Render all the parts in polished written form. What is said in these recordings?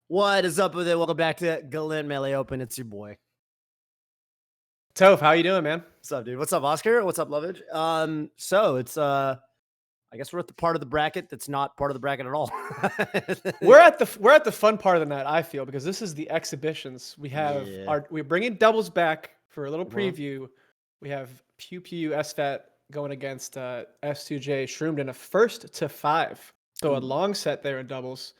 What is up with it? Welcome back to Galint Melee Open. It's your boy. Toph, how you doing, man? What's up, dude? What's up, Oscar? What's up, Lovage? So it's I guess we're at the part of the bracket that's not part of the bracket at all. we're at the fun part of the night, I feel, because this is the exhibitions. We have we're bringing doubles back for a little preview. We have PewPewU SFAT going against S2J Shroomed in a 1-to-5. So a long set there in doubles.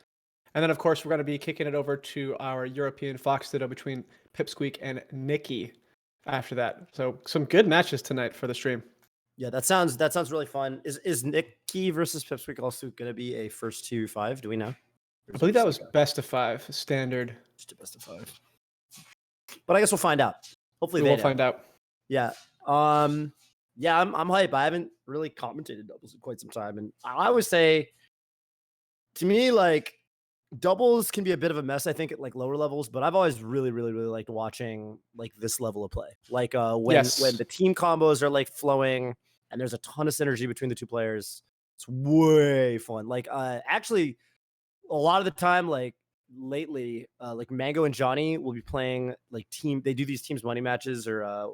And then, of course, we're going to be kicking it over to our European Fox Ditto between Pipsqueak and Nikki after that. So some good matches tonight for the stream. Yeah, that sounds really fun. Is Nikki versus Pipsqueak also going to be a 1-to-5? Do we know? I believe that was best of 5 standard. Just a best of 5. But I guess we'll find out. Hopefully we'll find out. Yeah. Yeah, I'm hype. I haven't really commentated doubles in quite some time, and I always say, to me, like, doubles can be a bit of a mess, I think, at like lower levels, but I've always really liked watching like this level of play. Like when the team combos are like flowing and there's a ton of synergy between the two players, it's way fun. Like actually a lot of the time, like lately, like Mango and Johnny will be playing like they do these teams money matches or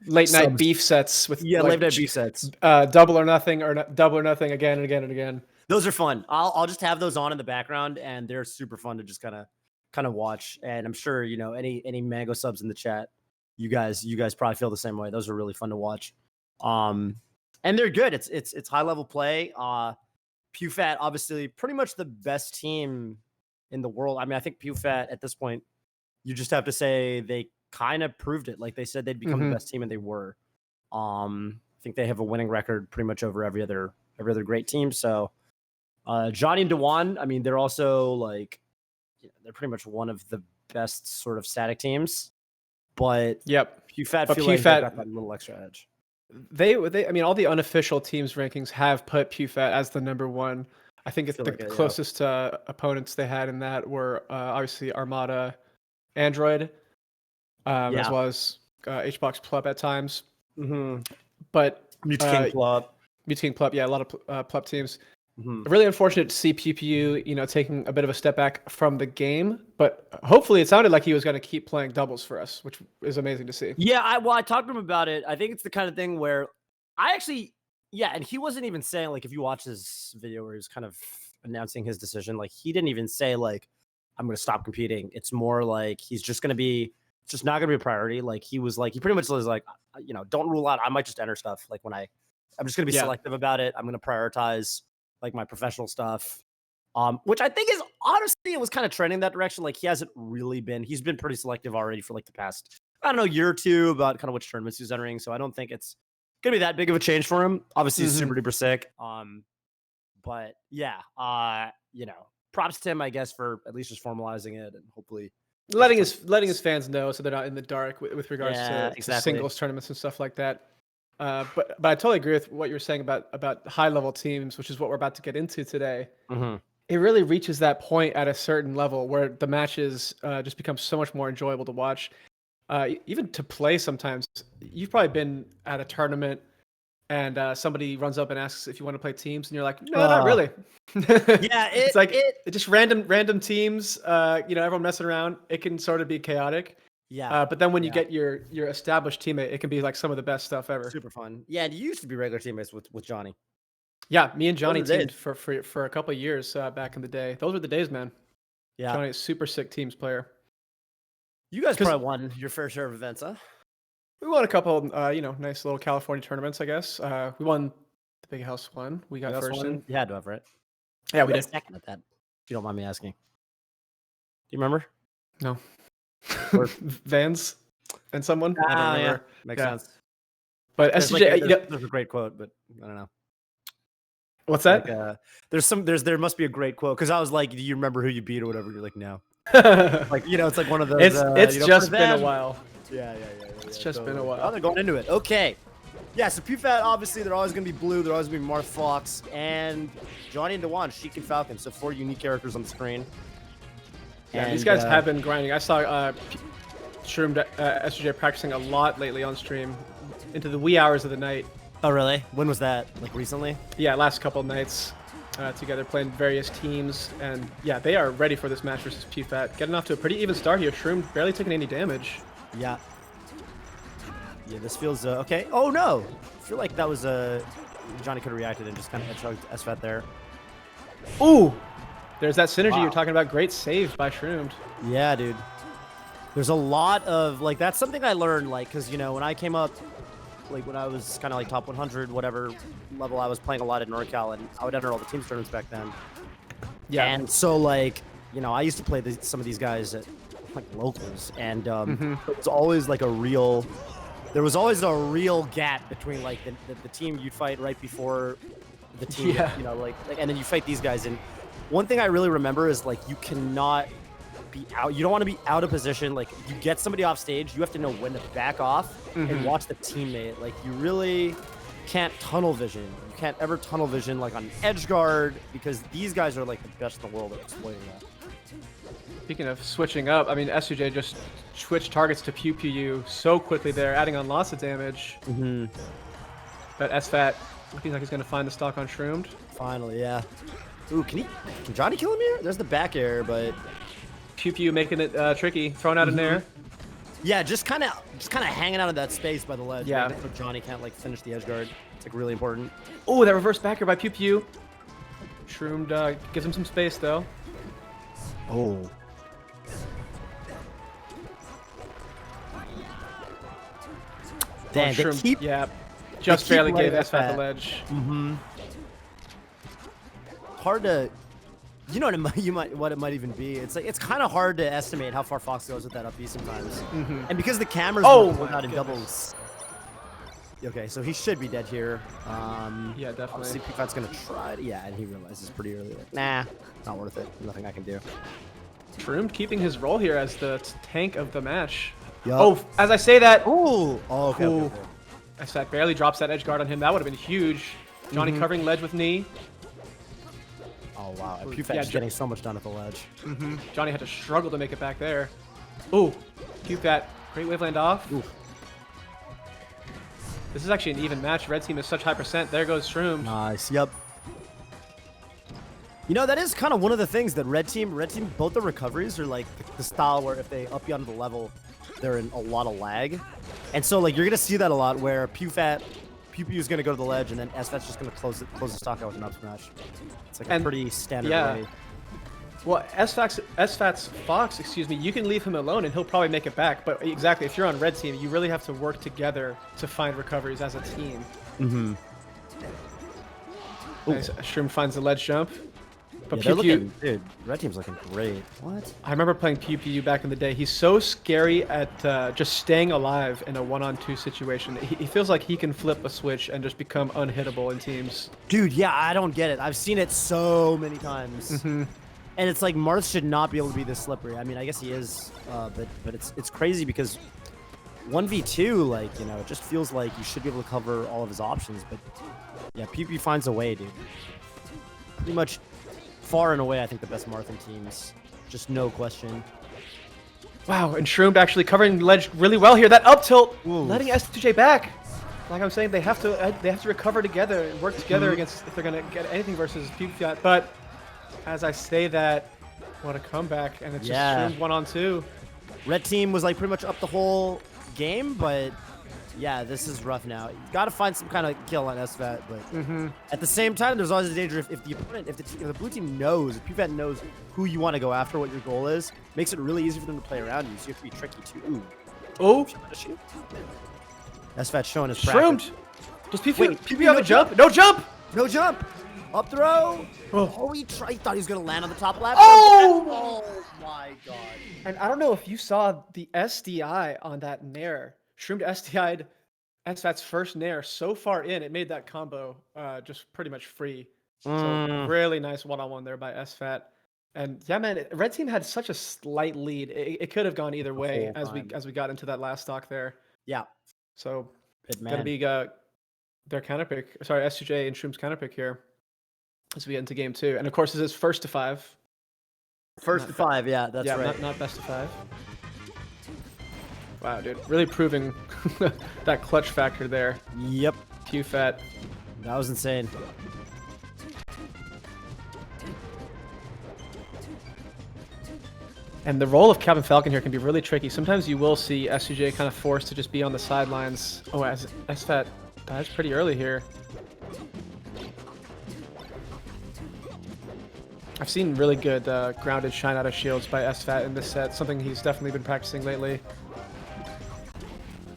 late night beef sets with late night beef sets. Double or nothing again and again and again. Those are fun. I'll just have those on in the background, and they're super fun to just kind of watch. And I'm sure any Mango subs in the chat, you guys probably feel the same way. Those are really fun to watch. And they're good. It's high level play. PewFat obviously pretty much the best team in the world. I mean, I think PewFat at this point, you just have to say they kind of proved it. Like they said they'd become the best team, and they were. I think they have a winning record pretty much over every other great team. So. Johnny and Dewan, I mean, they're also like, they're pretty much one of the best sort of static teams. But PewFat feel like they got that little extra edge. They I mean, all the unofficial teams rankings have put PewFat as the #1. I think the closest opponents they had in that were obviously Armada, Android, as well as HBox Plup at times. But Mutant Plup, a lot of Plup teams. Really unfortunate to see PewPewU, taking a bit of a step back from the game, but hopefully it sounded like he was going to keep playing doubles for us, which is amazing to see. Yeah, I talked to him about it. I think it's the kind of thing where and he wasn't even saying, like, if you watch his video where he was kind of announcing his decision, like, he didn't even say, like, I'm going to stop competing. It's more like he's just going to be, it's just not going to be a priority. Like, he pretty much was like, don't rule out, I might just enter stuff. Like, I'm just going to be selective about it. I'm going to prioritize like my professional stuff, which I think is honestly, it was kind of trending that direction. Like he's been pretty selective already for like the past, I don't know, year or two about kind of which tournaments he's entering. So I don't think it's going to be that big of a change for him. Obviously he's super duper sick. But yeah, props to him, I guess, for at least just formalizing it and hopefully letting his fans know so they're not in the dark with regards to singles tournaments and stuff like that. But I totally agree with what you're saying about high level teams, which is what we're about to get into today. It really reaches that point at a certain level where the matches just become so much more enjoyable to watch, even to play. Sometimes you've probably been at a tournament and somebody runs up and asks if you want to play teams, and you're like, no, not really. It's like it's just random teams. Everyone messing around. It can sort of be chaotic. Yeah. But then when you get your established teammate, it can be like some of the best stuff ever. Super fun. Yeah, and you used to be regular teammates with Johnny. Yeah, me and Johnny teamed for a couple of years back in the day. Those were the days, man. Yeah. Johnny is super sick teams player. You guys probably won your fair share of events, huh? We won a couple nice little California tournaments, I guess. We won the Big House one. We got first in. You had to have, right? Yeah, we did. Second at that, if you don't mind me asking. Do you remember? No. Or Vans and someone. I don't remember. Yeah. Makes sense. But SJ, there's a great quote, but I don't know. What's that? Like, there must be a great quote because I was like, do you remember who you beat or whatever? You're like, no. Like it's like one of those. It's just been a while. Yeah. It's just been a while. Oh, they're going into it. Okay. Yeah, so PewFat, obviously, they're always going to be blue. They're always going to be Marth Fox and Johnny and Dewan, Sheik and Falcon. So 4 unique characters on the screen. Yeah, and these guys have been grinding. I saw Shroomed S2J practicing a lot lately on stream into the wee hours of the night. Oh, really? When was that? Like recently? Yeah, last couple of nights. together, playing various teams, and yeah, they are ready for this match versus PewFat. Getting off to a pretty even start here. Shroomed barely taking any damage. Yeah. Yeah, this feels okay. Oh no! I feel like that was Johnny could have reacted and just kind of chugged SFAT there. Ooh! There's that synergy Wow. you're talking about. Great save by Shroomed. Yeah, dude. There's a lot of like that's something I learned like because you know when I came up. Like when I was kind of like top 100, whatever level, I was playing a lot in NorCal, and I would enter all the teams tournaments back then. Yeah. And so like, you know, I used to play some of these guys at like locals, and it was always like there was always a real gap between like the team you'd fight right before the team, you know, like, and then you fight these guys. And one thing I really remember is like you cannot be out. You don't want to be out of position. Like you get somebody off stage, you have to know when to back off and watch the teammate. Like you really can't tunnel vision. You can't ever tunnel vision like on an edge guard because these guys are like the best in the world at exploiting that. Speaking of switching up, I mean S2J just switched targets to PewPewU so quickly there, adding on lots of damage. But SFAT looking like he's gonna find the stock on Shroomed. Finally, yeah. Ooh, can Johnny kill him here? There's the back air, but PewPewU making it tricky, throwing out an air. Yeah, just kind of hanging out of that space by the ledge. Yeah. So Johnny can't like finish the edge guard. It's like really important. Oh, that reverse backer by PewPewU. Shroomed gives him some space though. Oh. Damn, Shroomed, keep, just barely gave SFAT the ledge. Hard to, you know what it might even be. It's like it's kind of hard to estimate how far Fox goes with that up B sometimes. And because the cameras pulled out in doubles. Okay, so he should be dead here. Yeah, definitely. Obviously, PewFat's gonna try. Yeah, and he realizes pretty early. Like, nah, not worth it. Nothing I can do. Shroomed keeping his role here as the tank of the match. Yep. Oh, as I say that. Ooh. Oh, okay. Ooh. SFAT barely drops that edge guard on him. That would have been huge. Johnny covering ledge with knee. Oh, wow. PewFat getting so much done at the ledge. Johnny had to struggle to make it back there. Ooh. PewFat. Great wave land off. Ooh. This is actually an even match. Red team is such high percent. There goes Shroomed. Nice. Yep. You know, that is kind of one of the things that red team, both the recoveries are like the style where if they up you onto the level, they're in a lot of lag. And so, like, you're going to see that a lot where PewFat, PewPewU is going to go to the ledge, and then SFAT's just going to close the stock out with an up smash. It's like a pretty standard way. Well, SFAT's Fox, excuse me, you can leave him alone and he'll probably make it back. But exactly, if you're on red team, you really have to work together to find recoveries as a team. Nice. Shroomed finds the ledge jump. But dude, red team's looking great. What? I remember playing PewPewU back in the day. He's so scary at just staying alive in a 1-on-2 situation. He feels like he can flip a switch and just become unhittable in teams. Dude, yeah, I don't get it. I've seen it so many times. And it's like Marth should not be able to be this slippery. I mean, I guess he is, but it's crazy because 1v2, like, you know, it just feels like you should be able to cover all of his options. But yeah, PewPewU finds a way, dude. Pretty much far and away, I think the best Marth teams. Just no question. Wow, and Shroomed actually covering the ledge really well here. That up tilt, letting S2J back. Like I'm saying, they have to recover together and work together against if they're gonna get anything versus PewFat. But as I say that, what a comeback, and it's just Shroomed 1-on-2. Red team was like pretty much up the whole game, but yeah, this is rough now. You gotta find some kind of kill on SFAT, but at the same time, there's always a danger if the opponent, if the blue team knows, if PewFat knows who you want to go after, what your goal is, makes it really easy for them to play around you. So you have to be tricky too. Ooh. Oh. SFAT showing his practice. Shroomed. Does PewPewU have a jump? No jump. No jump. Up throw. Oh, he thought he was gonna land on the top lap. Oh my god. And I don't know if you saw the SDI on that nair. Shroomed SDI'd SFAT's first nair so far in, it made that combo just pretty much free. So really nice one-on-one there by SFAT. And yeah, man, red team had such a slight lead. It could have gone either way as we got into that last stock there. Yeah. So gonna be their counter pick. Sorry, S2J and Shroomed's counter pick here as we get into game 2. And of course, this is first to 5. First to 5, yeah, that's right. Not best of 5. Wow, dude, really proving that clutch factor there. Yep. PewFat. That was insane. And the role of Captain Falcon here can be really tricky. Sometimes you will see S2J kind of forced to just be on the sidelines. Oh, as SFAT dies pretty early here. I've seen really good grounded shine out of shields by SFAT in this set. Something he's definitely been practicing lately.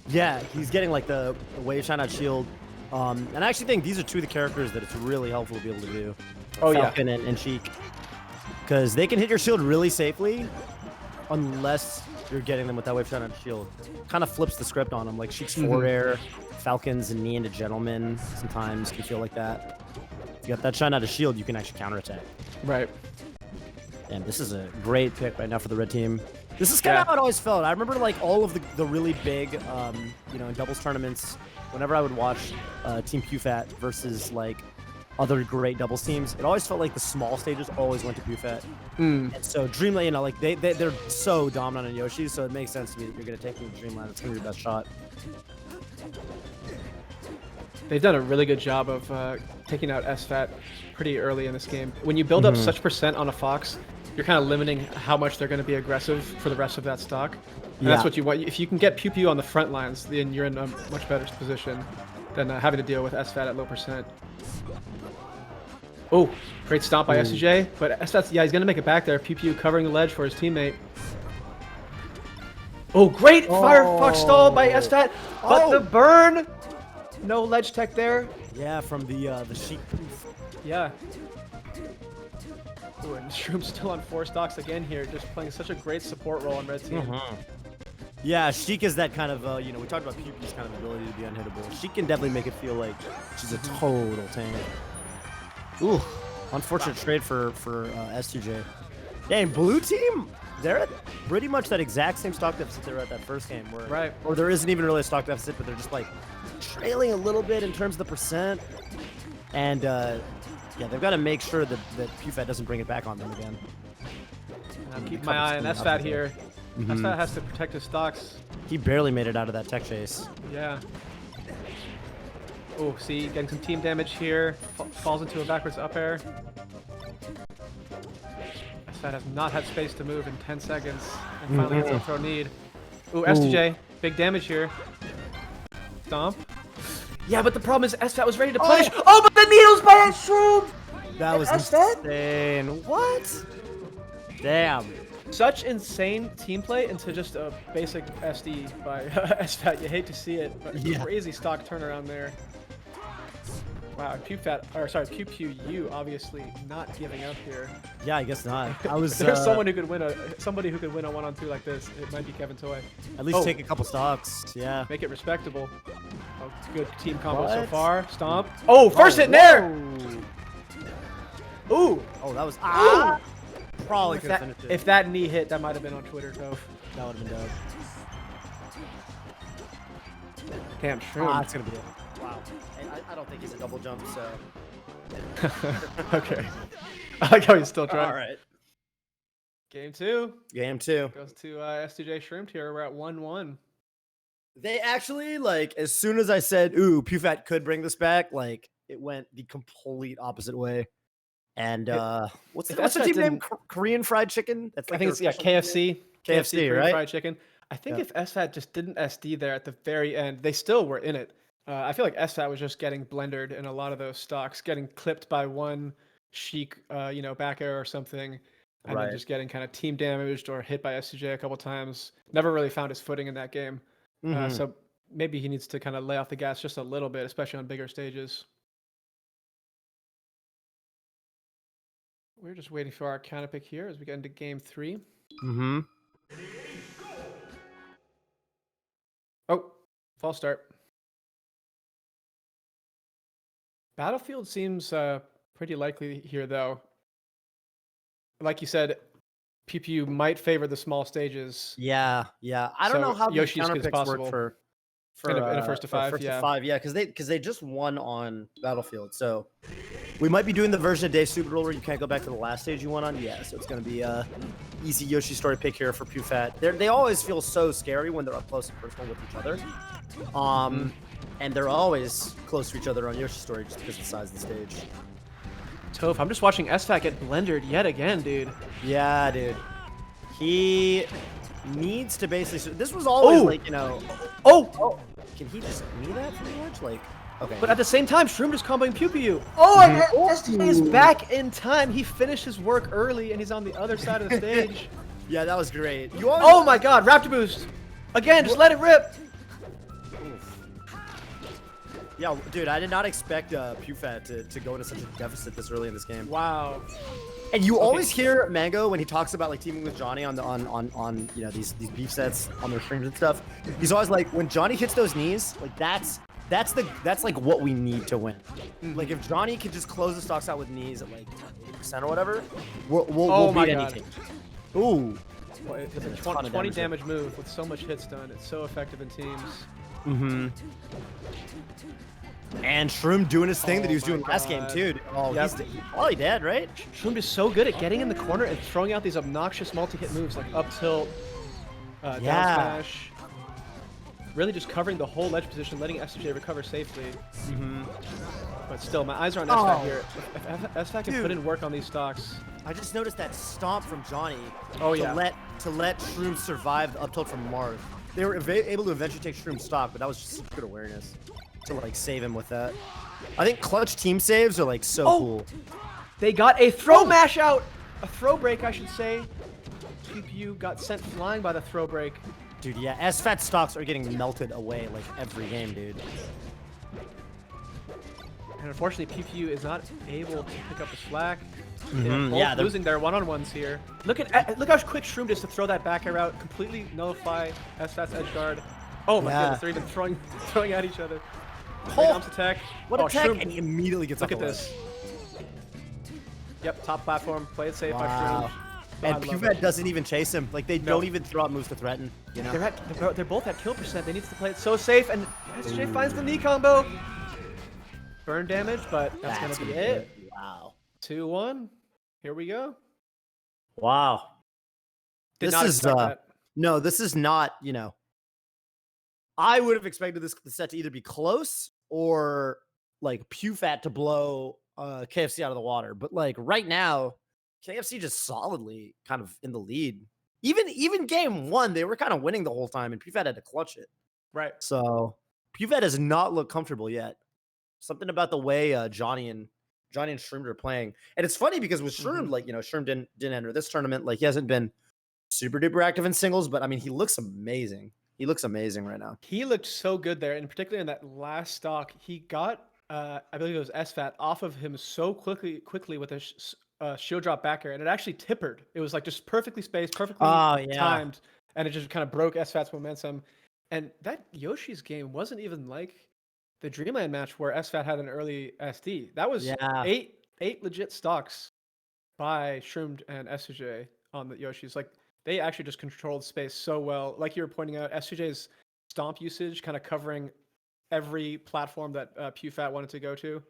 Yeah, he's getting like the wave shine out shield. And I actually think these are two of the characters that it's really helpful to be able to do. Oh, Falcon yeah. and Sheik. Because they can hit your shield really safely unless you're getting them with that wave shine out shield. Kind of flips the script on them. Like Sheik's forward air, Falcon's and knee into gentleman sometimes can feel like that. If you got that shine out of shield, you can actually counterattack. Right. And this is a great pick right now for the red team. This is kind of how it always felt. I remember like all of the really big, you know, in doubles tournaments, whenever I would watch Team PewFat versus like other great doubles teams, it always felt like the small stages always went to PewFat. And so Dreamland, you know, like they're so dominant on Yoshi, so it makes sense to me that you're going to take them to Dreamland. It's going to be your best shot. They've done a really good job of taking out SFAT pretty early in this game. When you build up such percent on a Fox, you're kind of limiting how much they're going to be aggressive for the rest of that stock. And that's what you want. If you can get PewPewU on the front lines, then you're in a much better position than having to deal with SFAT at low percent. Oh, great stomp by S2J, but SFAT's, yeah, he's going to make it back there. PewPewU covering the ledge for his teammate. Oh, great Firefox stall by SFAT, but the burn! No ledge tech there. Yeah, from the Sheik. Yeah. Ooh, and Shroom's still on 4 stocks again here, just playing such a great support role on red team. Yeah, Sheik is that kind of, you know, we talked about PewPewU's kind of ability to be unhittable. She can definitely make it feel like she's a total tank. Ooh, unfortunate trade for S2J. Dang, blue team, they're at pretty much that exact same stock deficit they were at that first game. Where, or there isn't even really a stock deficit, but they're just like trailing a little bit in terms of the percent. And yeah, they've got to make sure that PewFat doesn't bring it back on them again. I'm keeping my eye on SFAT here. SFAT has to protect his stocks. He barely made it out of that tech chase. Yeah. Oh, see, getting some team damage here. Falls into a backwards up air. SFAT has not had space to move in 10 seconds. And finally gets a throw need. Ooh, S2J. Big damage here. Stomp. Yeah, but the problem is SFAT was ready to punish. Oh, but the needles by Shroomed! That was insane. What? Damn. Such insane team play into just a basic SD by SFAT. You hate to see it, but crazy stock turnaround there. Wow, PewPewU obviously not giving up here. Yeah, I guess not. I was. If there's someone who could win somebody who could win a 1-on-2 like this, it might be Kevin Toy. At least take a couple stocks. Yeah. Make it respectable. Oh, good team combo so far. Stomp. Oh, first hit in there. Ooh. Oh, that was. Probably could have finished it. If that knee hit, that might have been on Twitter, Toph. That would have been dope. Damn, Shroomed. That's gonna be it. Wow. And I don't think he's a double jump, so. Okay. I like how he's still trying. All right. Game 2. Game 2 goes to S2J Shroomed here. We're at 1-1. They actually, like, as soon as I said, ooh, PewFat could bring this back, like, it went the complete opposite way. And what's the team name? Korean Fried Chicken? That's like, I think it's KFC. KFC, Korean right? Fried Chicken. I think if SFAT just didn't SD there at the very end, they still were in it. I feel like SFAT was just getting blendered in a lot of those stocks, getting clipped by one Sheik, you know, back air or something, and then just getting kind of team damaged or hit by S2J a couple times. Never really found his footing in that game. So maybe he needs to kind of lay off the gas just a little bit, especially on bigger stages. We're just waiting for our counter pick here as we get into game 3. Oh, false start. Battlefield seems pretty likely here, though. Like you said, PewPewU might favor the small stages. Yeah. I don't know how Yoshi's counter picks work for in a first to five. Yeah, because they just won on Battlefield, so we might be doing the version of Day Super Roll where you can't go back to the last stage you won on. Yeah, so it's gonna be easy Yoshi story pick here for PewFat. They always feel so scary when they're up close and personal with each other. And they're always close to each other on Yoshi story just because of the size of the stage. Toph, I'm just watching SFAT get blendered yet again, dude. Yeah, dude. He needs to basically. This was always like, you know. Oh! Can he just knee that from the edge? Like, okay. But at the same time, Shroomed is comboing PewPewU. Oh, S2J is back in time. He finished his work early, and he's on the other side of the stage. Yeah, that was great. Oh my God, Raptor boost! Again, just let it rip. Yeah, dude, I did not expect PewFat to go into such a deficit this early in this game. Wow. And you always hear Mango when he talks about like teaming with Johnny on you know these beef sets on their streams and stuff. He's always like, when Johnny hits those knees, like that's like what we need to win. Like if Johnny can just close the stocks out with knees at like 80% or whatever, we'll beat any team. Ooh. It's a 20 damage move with so much hits done. It's so effective in teams. And Shroomed doing his thing that he was doing last game too. Oh, he's probably dead, right? Shroomed is so good at getting in the corner and throwing out these obnoxious multi-hit moves like up tilt, down smash. Really just covering the whole ledge position, letting S2J recover safely. But still, my eyes are on SFAT here. If SFAT can put in work on these stocks. I just noticed that stomp from Johnny to let Shroomed survive the up tilt from Marth. They were able to eventually take Shroomed's stock, but that was just good awareness to like save him with that. I think clutch team saves are like so cool. They got a throw mash out, a throw break, I should say. PewPewU got sent flying by the throw break. Dude, yeah, SFAT stocks are getting melted away like every game, dude. And unfortunately, PewPewU is not able to pick up the slack. They're losing their one-on-ones here. Look how quick Shroomed is to throw that back air out, completely nullify SFAT's edge guard. Oh my goodness, they're even throwing at each other. Attack. What a tech! And he immediately gets Look at this. Yep, top platform. Play it safe by Shroomed. And PewFat doesn't even chase him. Like they don't even throw out moves to threaten. You know? They're both at kill percent. They need to play it so safe. And S2J finds the knee combo. Burn damage, but that's gonna be it. Wow. 2-1. Here we go. Wow. This is no, this is not, you know. I would have expected this set to either be close or like PewFat to blow KFC out of the water. But like right now, KFC just solidly kind of in the lead. Even game one, they were kind of winning the whole time, and PewFat had to clutch it. Right. So PewFat does not look comfortable yet. Something about the way Johnny and Shroomed are playing, and it's funny because with Shroomed, like you know, Shroomed didn't enter this tournament. Like he hasn't been super duper active in singles, but I mean, he looks amazing. He looks amazing right now. He looked so good there, and particularly in that last stock, he got I believe it was SFAT off of him so quickly with a shield drop back air, and it actually tippered. It was like just perfectly spaced, perfectly timed, and it just kind of broke SFAT's momentum. And that Yoshi's game wasn't even like the Dreamland match where SFAT had an early SD. That was eight legit stocks by Shroomed and S2J on the Yoshis. Like they actually just controlled space so well. Like you were pointing out, S2J's stomp usage kind of covering every platform that PewFat wanted to go to.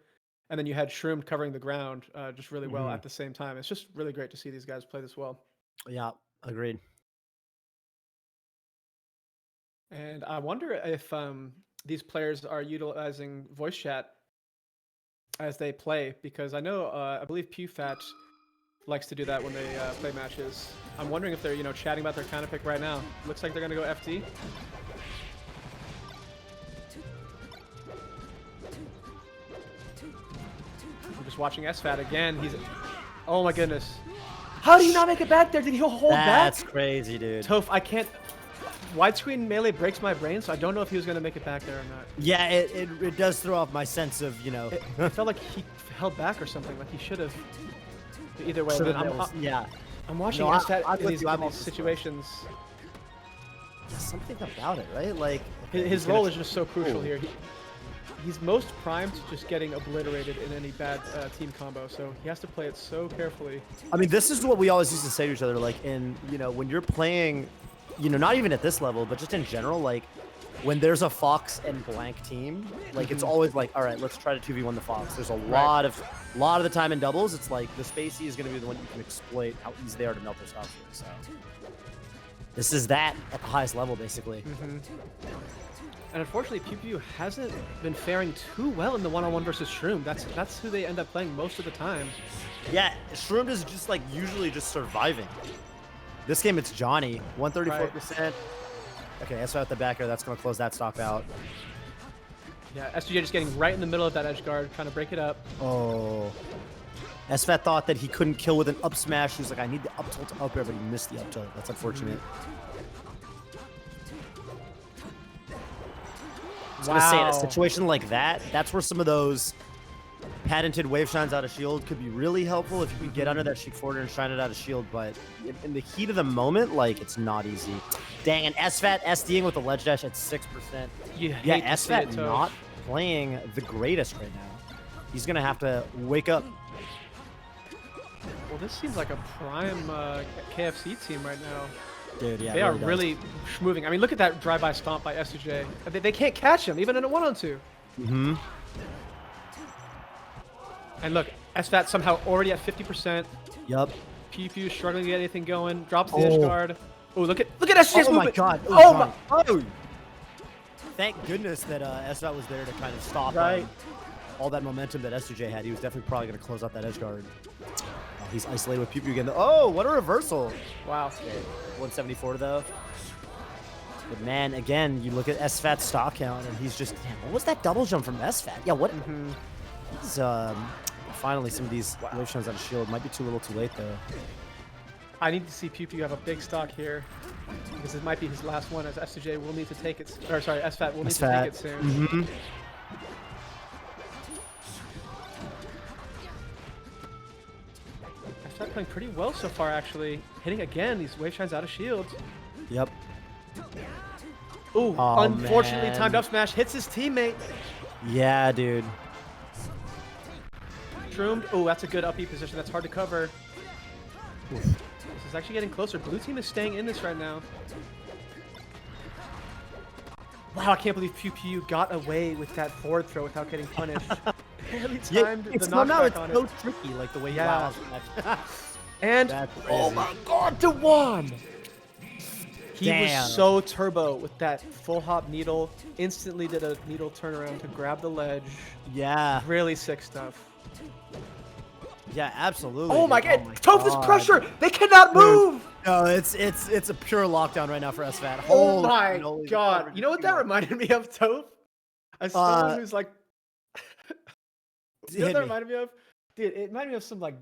And then you had Shroomed covering the ground just really well at the same time. It's just really great to see these guys play this well. Yeah, agreed. And I wonder if these players are utilizing voice chat as they play, because I know, I believe PewFat likes to do that when they play matches. I'm wondering if they're, you know, chatting about their counter pick right now. Looks like they're going to go FD. I'm just watching SFAT again. Oh my goodness. How did he not make it back there? Did he hold back? That's crazy, dude. Toph, I can't. Widescreen melee breaks my brain, so I don't know if he was going to make it back there or not. Yeah, it does throw off my sense of, you know. It felt like he held back or something, like he should have. Either way, man, I'm watching SFAT in these situations. Something about it, right? Like his role is just so crucial here. He's most primed to just getting obliterated in any bad team combo, so he has to play it so carefully. I mean, this is what we always used to say to each other, like you know, when you're playing, you know, not even at this level, but just in general, like when there's a Fox and blank team, like it's always like, all right, let's try to 2v1 the Fox. There's a lot of the time in doubles, it's like the Spacey is going to be the one you can exploit how easy they are to melt their stocks with. So this is that at the highest level, basically. And unfortunately, PewPewU hasn't been faring too well in the one-on-one versus Shroomed. That's who they end up playing most of the time. Yeah, Shroomed is just like usually just surviving. This game, it's Johnny. 134%. Okay, SFAT at the back air. That's going to close that stock out. Yeah, S2J just getting right in the middle of that edge guard, trying to break it up. Oh. SFAT thought that he couldn't kill with an up smash. He was like, I need the up tilt to up air, but he missed the up tilt. That's unfortunate. I was going to say, in a situation like that, that's where some of those patented wave shines out of shield could be really helpful if you can get under that sheik forward and shine it out of shield, but in the heat of the moment, like, it's not easy. Dang, and SFAT SDing with the ledge dash at 6%. Yeah, SFAT not playing the greatest right now. He's gonna have to wake up. Well, this seems like a prime KFC team right now. Dude, yeah, they are really moving. I mean, look at that drive-by stomp by S2J. They can't catch him, even in a 1-on-2. Mm-hmm. And look, SFAT somehow already at 50%. Yup. PewPewU struggling to get anything going. Drops the edge guard. Oh, look at S2J's movement. Oh my god. Oh my. Oh. Thank goodness that SFAT was there to kind of stop all that momentum that S2J had. He was definitely probably going to close out that edge guard. Oh, he's isolated with PewPewU again. Oh, what a reversal. Wow. Okay. 174 though. But man, again, you look at SFAT's stock count and he's just, damn, what was that double jump from SFAT? Yeah, what? He's finally some of these wave shines on shield. Might be too little too late though. I need to see PewPewU have a big stock here because it might be his last one, as S2J will need to take it. Or sorry, SFAT will need to take it soon. SFAT playing pretty well so far, actually. Hitting again these wave shines out of shield. Yep. Ooh, unfortunately timed up smash hits his teammate. Yeah, dude. Shroomed. Oh, that's a good up E position. That's hard to cover. Oof. This is actually getting closer. Blue team is staying in this right now. Wow, I can't believe PewPewU got away with that forward throw without getting punished. Barely timed the knockback on it. It's so tricky, like the way you allows it. And oh my god, DeJuan! He was so turbo with that full hop needle. Instantly did a needle turnaround to grab the ledge. Yeah. Really sick stuff. Yeah, absolutely. Oh my god, Toph, this pressure! They cannot move! No, it's a pure lockdown right now for SFAT. Oh my god. You know what that reminded me of, Toph? As someone who's like... you know what that reminded me of? Dude, it reminded me of some like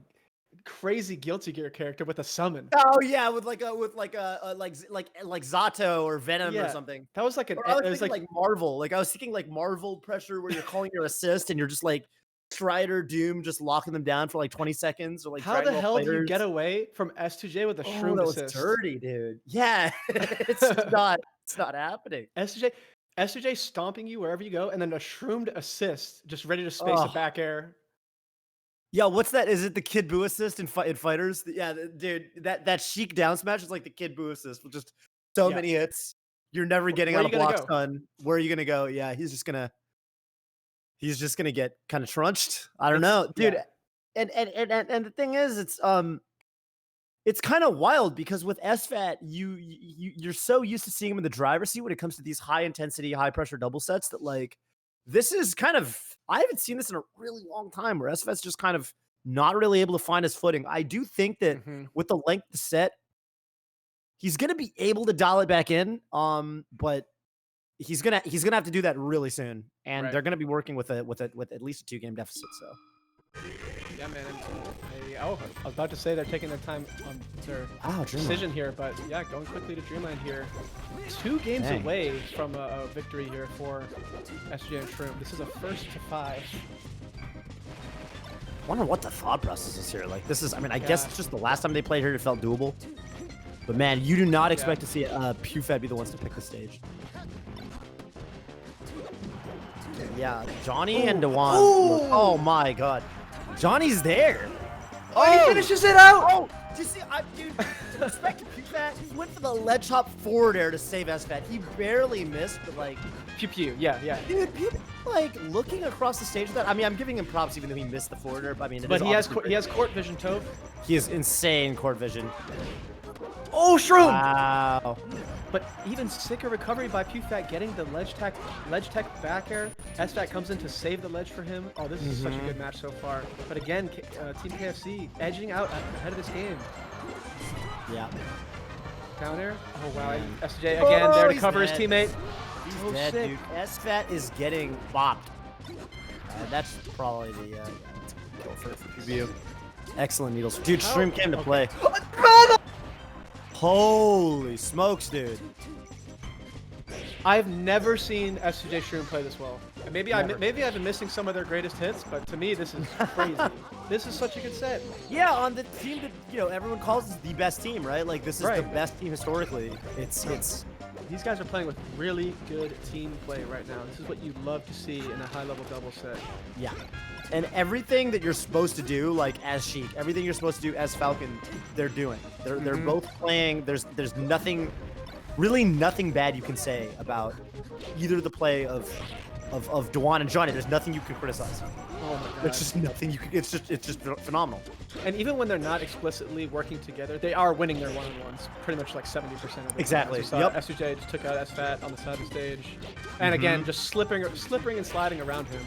crazy Guilty Gear character with a summon. Oh yeah, with like Zato or Venom or something. That was like I was thinking like Marvel. Like I was thinking like Marvel pressure where you're calling your assist and you're just like Strider, Doom, just locking them down for like 20 seconds or like. How the hell do you get away from S2J with a Shroomed assist? That was dirty, dude. Yeah, it's not happening. S2J stomping you wherever you go, and then a Shroomed assist, just ready to space a back air. Yeah, what's that? Is it the Kid Buu assist in Fighters? Yeah, dude, that Sheik down smash is like the Kid Buu assist with just so many hits. You're never getting on a block stun. Where are you gonna go? Yeah, he's just gonna get kind of trunched. I don't know, dude. Yeah. And the thing is, it's kind of wild because with SFAT, you're so used to seeing him in the driver's seat when it comes to these high intensity, high pressure double sets that like this is kind of, I haven't seen this in a really long time where SFAT's just kind of not really able to find his footing. I do think that with the length of the set, he's gonna be able to dial it back in. But he's gonna have to do that really soon, and they're gonna be working with at least a 2-game deficit. So yeah, man. I was about to say they're taking their time on their decision here, but yeah, going quickly to Dreamland here. 2 games away from a victory here for S2J and Shroomed. This is a 1st to 5. I wonder what the thought process is here. Like this is, I mean, I guess it's just the last time they played here, it felt doable. But man, you do not expect to see PewFat be the ones to pick the stage. Yeah, Johnny and DeJuan. Oh my god. Johnny's there. Oh, he finishes it out. Oh, do you see? Dude, respect to PewFat. He went for the ledge hop forward air to save SFAT. He barely missed, but like PewPewU, yeah. Dude, people like looking across the stage with that. I mean, I'm giving him props even though he missed the forward air. But I mean, he has court vision, Toph. He has insane court vision. Oh, Shroomed! Wow. But even sicker recovery by PewFat getting the ledge tech back air. SFAT comes in to save the ledge for him. Oh, this is such a good match so far. But again, Team KFC edging out ahead of this game. Yeah. Down air. Oh wow. And S2J again there to cover his teammate. He's dead, sick. Dude. SFAT is getting bopped. That's probably the kill for PewPewU. Excellent needles. Dude, Shroomed came to play. Holy smokes, dude. I've never seen S2J Shroomed play this well. And maybe I've been missing some of their greatest hits, but to me this is crazy. This is such a good set. Yeah, on the team that everyone calls the best team, right? Like this is the best team historically. It's these guys are playing with really good team play right now. This is what you love to see in a high-level double set. Yeah. And everything that you're supposed to do, like as Sheik, everything you're supposed to do as Falcon, they're doing. They're both playing. There's nothing, really nothing bad you can say about either the play of Dewan and Johnny. There's nothing you can criticize. Oh my god. There's just nothing you can. It's just phenomenal. And even when they're not explicitly working together, they are winning their one-on-ones pretty much like 70% of the exactly. time. Yep. S2J just took out SFAT on the side of the stage, and again just slipping and sliding around him.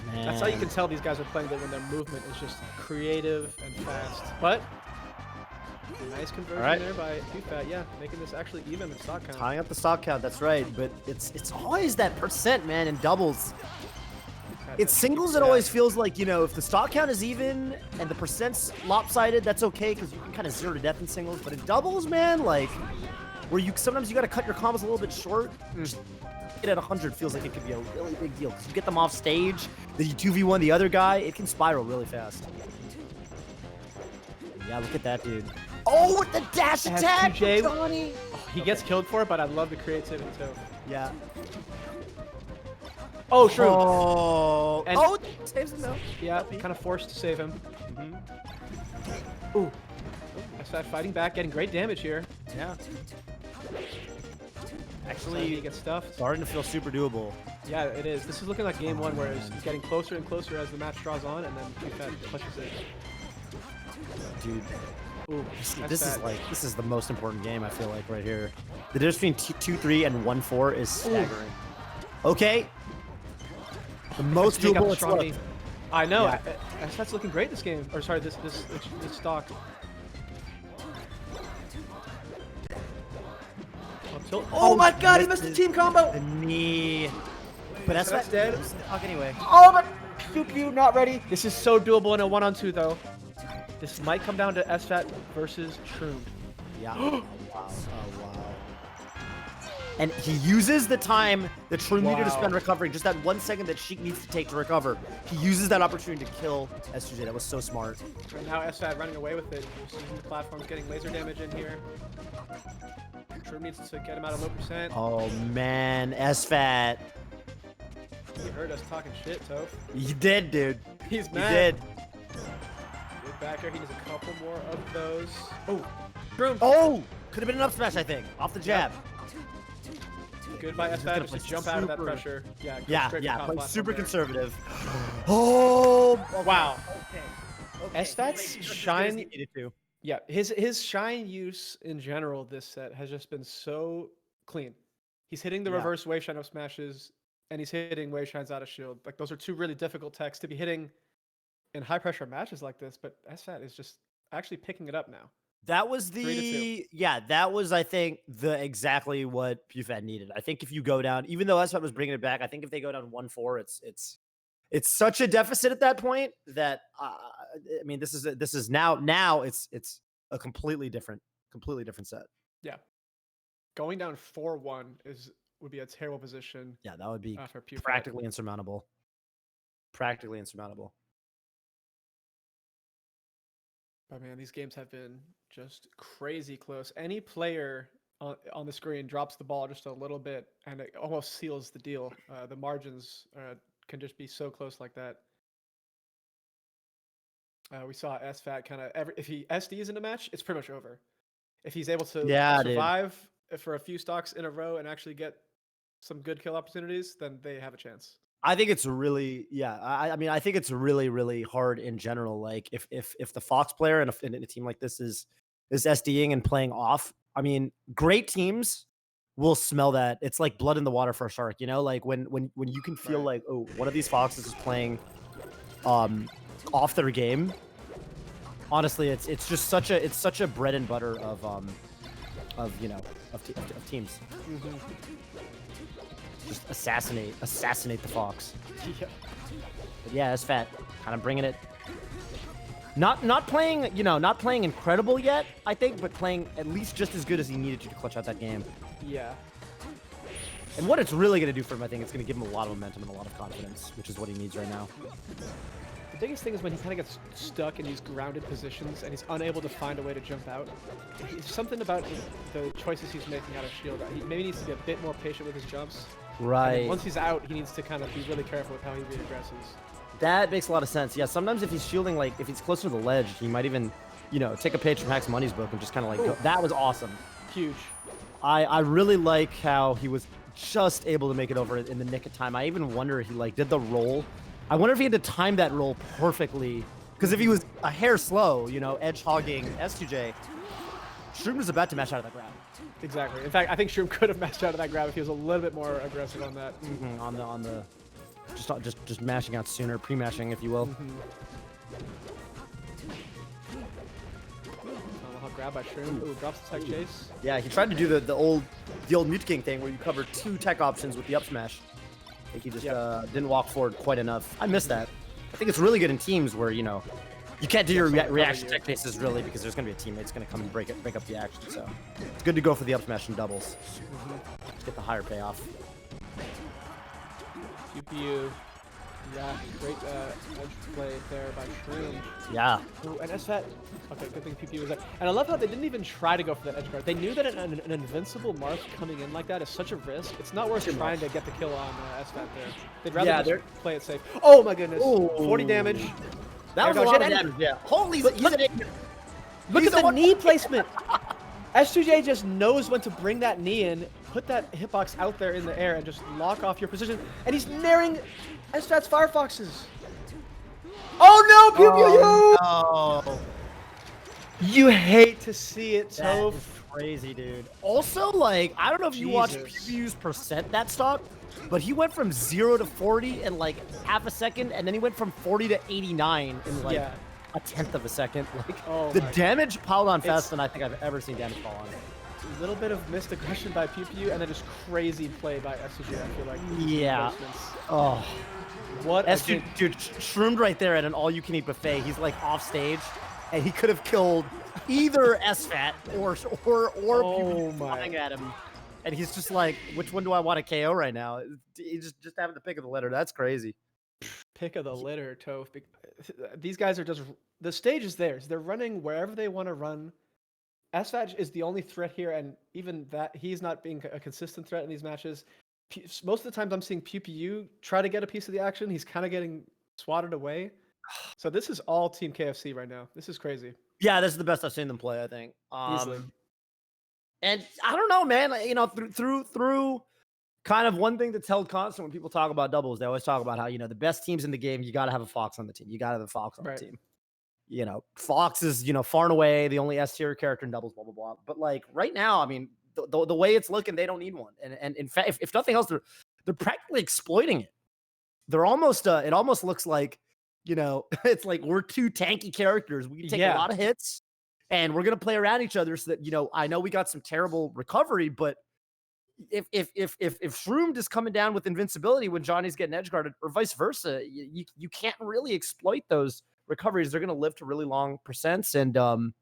Man. That's how you can tell these guys are playing good when their movement is just creative and fast. But nice conversion there by PewFat. Yeah, making this actually even in stock count. Tying up the stock count, that's right. But it's always that percent, man, in doubles. It's singles, it always feels like, if the stock count is even and the percent's lopsided, that's okay because you can kind of 0 to death in singles. But in doubles, man, like, where sometimes you got to cut your combos a little bit short. It at 100 feels like it could be a really big deal. Because you get them off stage, then you 2v1 the other guy, it can spiral really fast. Yeah, look at that, dude. Oh, with the dash attack! S2J, he gets killed for it, but I love the creativity too. Yeah. Oh, Shroomed. Oh, and saves him though. Yeah, kind of forced to save him. Ooh. SFAT fighting back, getting great damage here. Yeah. Actually, he gets stuffed. Starting to feel super doable. Yeah, it is. This is looking like game one, where it's getting closer and closer as the match draws on, and then PewFat pushes it. Dude. Ooh, this is the most important game, I feel like, right here. The difference between 2-3 and 1-4 is staggering. Okay. The most doable it's looked. I know. Yeah. SFAT's looking great this game. Or sorry, this stock. Oh my god, he missed the team combo! The knee. But SFAT's dead. Anyway. Oh my, PewPewU not ready. This is so doable in a 1-on-2 though. This might come down to SFAT versus Shroomed. Yeah. Oh, wow. Oh, wow. And he uses the time that Shroomed needed to spend recovering, just that 1 second that Sheik needs to take to recover. He uses that opportunity to kill S2J. That was so smart. And now SFAT running away with it. He's using the platforms, getting laser damage in here. Shroomed needs to get him out of low percent. Oh, man. SFAT. He heard us talking shit, Toph. He did, dude. He's mad. He did. Good back air. He needs a couple more of those. Oh, Shroomed. Oh! Could have been an up smash, I think. Off the jab. Good by SFAT to jump out of that pressure. Yeah, playing super conservative. Oh, wow. Okay. SFAT's shine. Yeah, his shine use in general this set has just been so clean. He's hitting the reverse wave shine up smashes, and he's hitting wave shines out of shield. Like, those are two really difficult techs to be hitting in high pressure matches like this. But SFAT is just actually picking it up now. That was that was, I think, exactly what PewFat needed. I think if you go down, even though SFAT was bringing it back, I think if they go down 1-4, it's such a deficit at that point that I mean, this is now it's a completely different set. Yeah, going down 4-1 would be a terrible position. Yeah, that would be for PewFat. Practically insurmountable. Practically insurmountable. But man, these games have been just crazy close. Any player on the screen drops the ball just a little bit, and it almost seals the deal. The margins can just be so close like that. We saw SFAT kind of if he SDs in a match, it's pretty much over. If he's able to survive for a few stocks in a row and actually get some good kill opportunities, then they have a chance. I think it's really, I mean, I think it's really, really hard in general. Like if the Fox player in a team like this is SDing and playing off, I mean, great teams will smell that. It's like blood in the water for a shark, like when you can feel like, oh, one of these Foxes is playing off their game. Honestly, it's such a bread and butter of teams. Just assassinate the Fox. Yeah. But yeah, SFAT kind of bringing it. Not playing, not playing incredible yet, I think, but playing at least just as good as he needed to clutch out that game. Yeah. And what it's really going to do for him, I think, it's going to give him a lot of momentum and a lot of confidence, which is what he needs right now. The biggest thing is when he kind of gets stuck in these grounded positions and he's unable to find a way to jump out. There's something about the choices he's making out of shield. He maybe needs to be a bit more patient with his jumps. Right. Once he's out, he needs to kind of be really careful with how he reaggresses. That makes a lot of sense. Yeah, sometimes if he's shielding, like, if he's closer to the ledge, he might even, take a page from Hack's Money's book and just kind of, like, go. That was awesome. Huge. I really like how he was just able to make it over in the nick of time. I even wonder if he, like, did the roll. I wonder if he had to time that roll perfectly. Because if he was a hair slow, edge hogging S2J, Shroomed was about to mash out of that grab. Exactly. In fact, I think Shroomed could have mashed out of that grab if he was a little bit more aggressive on that. On the just mashing out sooner, pre-mashing, if you will. Grab by Shroomed. Ooh, drops the tech chase. Yeah, he tried to do the old Mute King thing where you cover 2 tech options with the up smash. I think he just didn't walk forward quite enough. I missed that. I think it's really good in teams where you can't do your reaction tech chases really because there's gonna be a teammate that's gonna come and break up the action. So it's good to go for the up smash and doubles. Just get the higher payoff. PewPewU. Yeah, great edge play there by Shroomed. Yeah. Ooh, and SFAT. Okay, good thing PewPewU was there. And I love how they didn't even try to go for that edge guard. They knew that an invincible Marth coming in like that is such a risk. It's not worth trying to get the kill on SFAT there. They'd rather just play it safe. Oh my goodness. Ooh. 40 damage. That was a lot of damage, yeah. Holy, look at the knee placement. S2J just knows when to bring that knee in, put that hitbox out there in the air, and just lock off your position. And he's naring SFAT's Firefoxes. Oh no, PewPewU! Oh, no. You hate to see it, That Toph. is crazy, dude. Also, like, I don't know if you watched PewPewU's percent that stock, but he went from 0 to 40 in like half a second, and then he went from 40 to 89 in like a tenth of a second. Like, the damage piled on faster than I think I've ever seen damage fall on. A little bit of missed aggression by PewPewU, and then just crazy play by S2J, I feel like. Yeah. Oh. What dude, Shroomed right there at an all-you-can-eat buffet. He's like off stage, and he could have killed either SFAT or PewPewU flying at him. And he's just like, which one do I want to KO right now? He's just having to pick of the litter. That's crazy. Pick of the litter, Toph. These guys are just, the stage is theirs. They're running wherever they want to run. SFAT is the only threat here, and even that, he's not being a consistent threat in these matches. Most of the times I'm seeing PewPewU try to get a piece of the action. He's kind of getting swatted away. So this is all Team KFC right now. This is crazy. Yeah, this is the best I've seen them play, I think. Easily. And I don't know, man. Through kind of one thing that's held constant when people talk about doubles, they always talk about how, the best teams in the game, you got to have a Fox on the team. You got to have a Fox on the team. Fox is, far and away the only S-tier character in doubles, blah, blah, blah. But, like, right now, I mean, the way it's looking, they don't need one. And in fact, if nothing else, they're practically exploiting it. They're almost, it almost looks like, it's like we're 2 tanky characters. We can take a lot of hits, and we're going to play around each other so that, I know we got some terrible recovery, but if Shroomed is coming down with invincibility when Johnny's getting edge guarded, or vice versa, you can't really exploit those recoveries. They're going to live to really long percents, and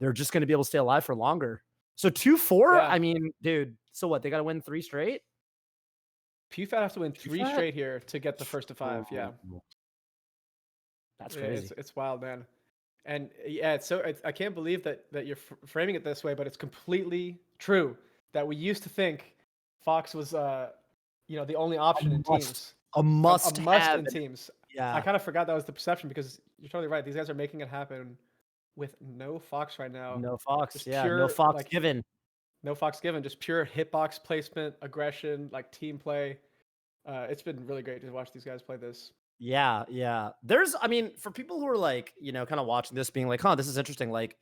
they're just going to be able to stay alive for longer. So 2-4, I mean, dude, so what? They got to win 3 straight? PewFat have to win 3 straight here to get the first to 5, yeah. That's crazy. It's wild, man. And yeah, I can't believe that you're framing it this way, but it's completely true that we used to think Fox was, the only option in teams. A must in teams. Yeah. I kind of forgot that was the perception because you're totally right. These guys are making it happen with no Fox right now. No Fox, just pure, no Fox given. No Fox given, just pure hitbox placement, aggression, like team play. It's been really great to watch these guys play this. Yeah. I mean, for people who are like, kind of watching this being like, this is interesting. Like,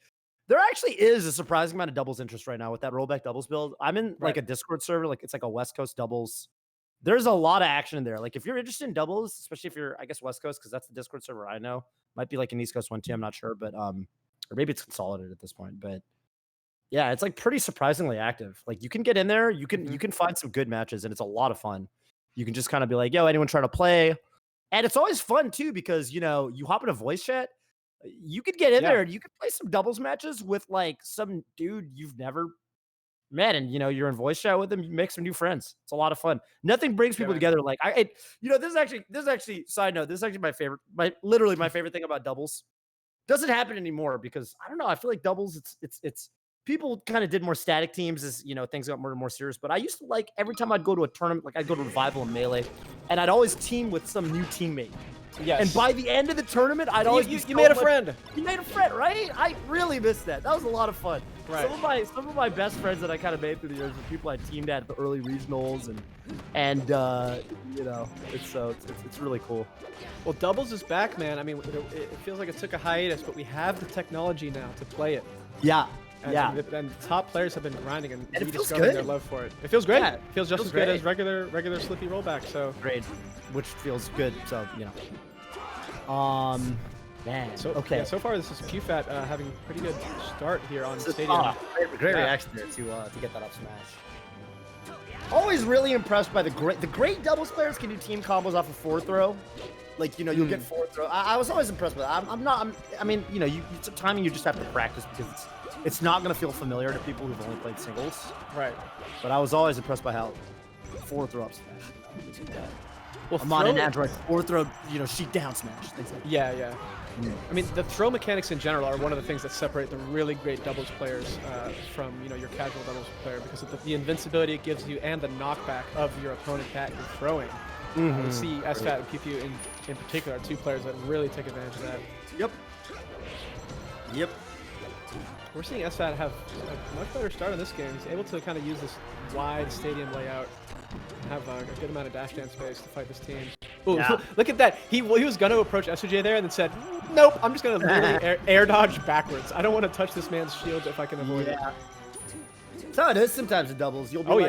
there actually is a surprising amount of doubles interest right now with that rollback doubles build. I'm in like a Discord server, like it's like a West Coast doubles. There's a lot of action in there. Like if you're interested in doubles, especially if you're, I guess, West Coast, because that's the Discord server I know. Might be like an East Coast one too, I'm not sure, but or maybe it's consolidated at this point. But Yeah, it's like pretty surprisingly active. Like you can get in there, you can find some good matches, and it's a lot of fun. You can just kind of be like, "Yo, anyone trying to play?" And it's always fun too because you hop in a voice chat. You could get in there and you could play some doubles matches with like some dude you've never met, and you're in voice chat with them. You make some new friends. It's a lot of fun. Nothing brings people together like this is actually side note. This is actually my favorite. Literally my favorite thing about doubles. Doesn't happen anymore because I don't know. I feel like doubles. It's people kind of did more static teams as things got more and more serious. But I used to like every time I'd go to a tournament, like I'd go to Revival and Melee, and I'd always team with some new teammate. Yes. And by the end of the tournament, I'd always you made a friend. You made a friend, right? I really missed that. That was a lot of fun. Right. Some of my best friends that I kind of made through the years were people I teamed at the early regionals, and it's really cool. Well, doubles is back, man. I mean, it feels like it took a hiatus, but we have the technology now to play it. Yeah. And top players have been grinding and rediscovering their love for it. It feels great. Yeah, it feels just as good as regular Slippy rollback. So great, which feels good. So man. So okay. Yeah, so far this is PewFat having a pretty good start here on Stadium. Great reaction there to get that up smash. Always really impressed by the great doubles players can do team combos off a forward throw. Like you'll get forward throw. I was always impressed with that. It's timing you just have to practice because it's not going to feel familiar to people who've only played singles. Right. But I was always impressed by how forward throw up smash. Well, I'm on an Android forward throw, sheet down smash. Things like that. Yeah. I mean, the throw mechanics in general are one of the things that separate the really great doubles players from your casual doubles player because of the invincibility it gives you and the knockback of your opponent that you're throwing. We see SFAT and PewPewU in particular are two players that really take advantage of that. Yep. We're seeing SFAT have a much better start in this game. He's able to kind of use this wide stadium layout and have a good amount of dash dance space to fight this team. Ooh, look at that. He was going to approach S2J there and then said, nope, I'm just going to literally air dodge backwards. I don't want to touch this man's shield if I can avoid it. That's how it is sometimes in doubles. You'll be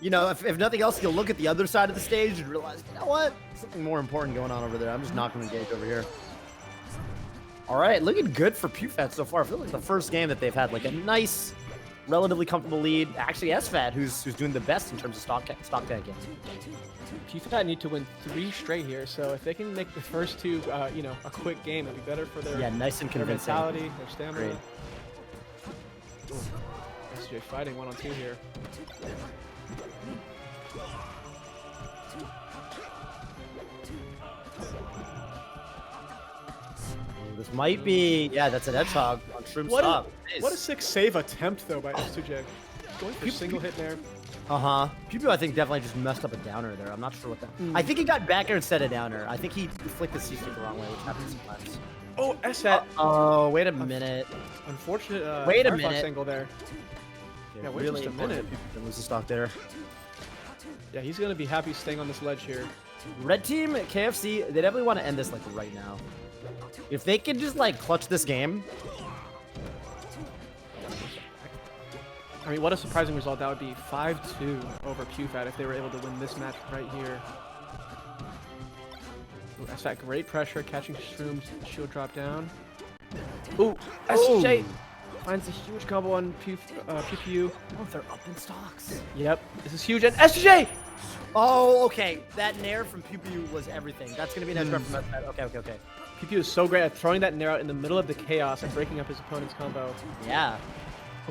if nothing else, you'll look at the other side of the stage and realize, you know what? Something more important going on over there. I'm just not going to engage over here. All right, looking good for PewFat so far. I feel like the first game that they've had like a nice, relatively comfortable lead. Actually, SFAT, who's doing the best in terms of stock tanking. PewFat need to win 3 straight here, so if they can make the first 2, a quick game, it'd be better for their nice and convincing. Their mentality, their stamina. S2J fighting 1-on-2 here. This might be, that's an edge hog on Shroomed stop. What a sick save attempt, though, by S2J. Going for a single hit there. PewPewU, I think, definitely just messed up a downer there. I'm not sure what that... I think he got back air instead of downer. I think he flicked the C-stick the wrong way, which happens sometimes. Oh, SFAT. Oh, wait a minute. Unfortunate wait a minute. Angle there. Yeah, wait really just a minute. Lose the stock there. Yeah, he's going to be happy staying on this ledge here. Red team, KFC, they definitely want to end this like right now. If they can just like clutch this game. I mean, what a surprising result. That would be 5-2 over PewFat if they were able to win this match right here. Ooh, SFAT, great pressure, catching Shroomed, shield drop down. Ooh, S2J finds a huge combo on PewPewU. Oh, they're up in stocks. Yep, this is huge, and S2J! Oh, okay. That nair from PewPewU was everything. That's going to be an edge from SFAT. Okay. PewPewU is so great at throwing that nair out in the middle of the chaos and breaking up his opponent's combo. Yeah.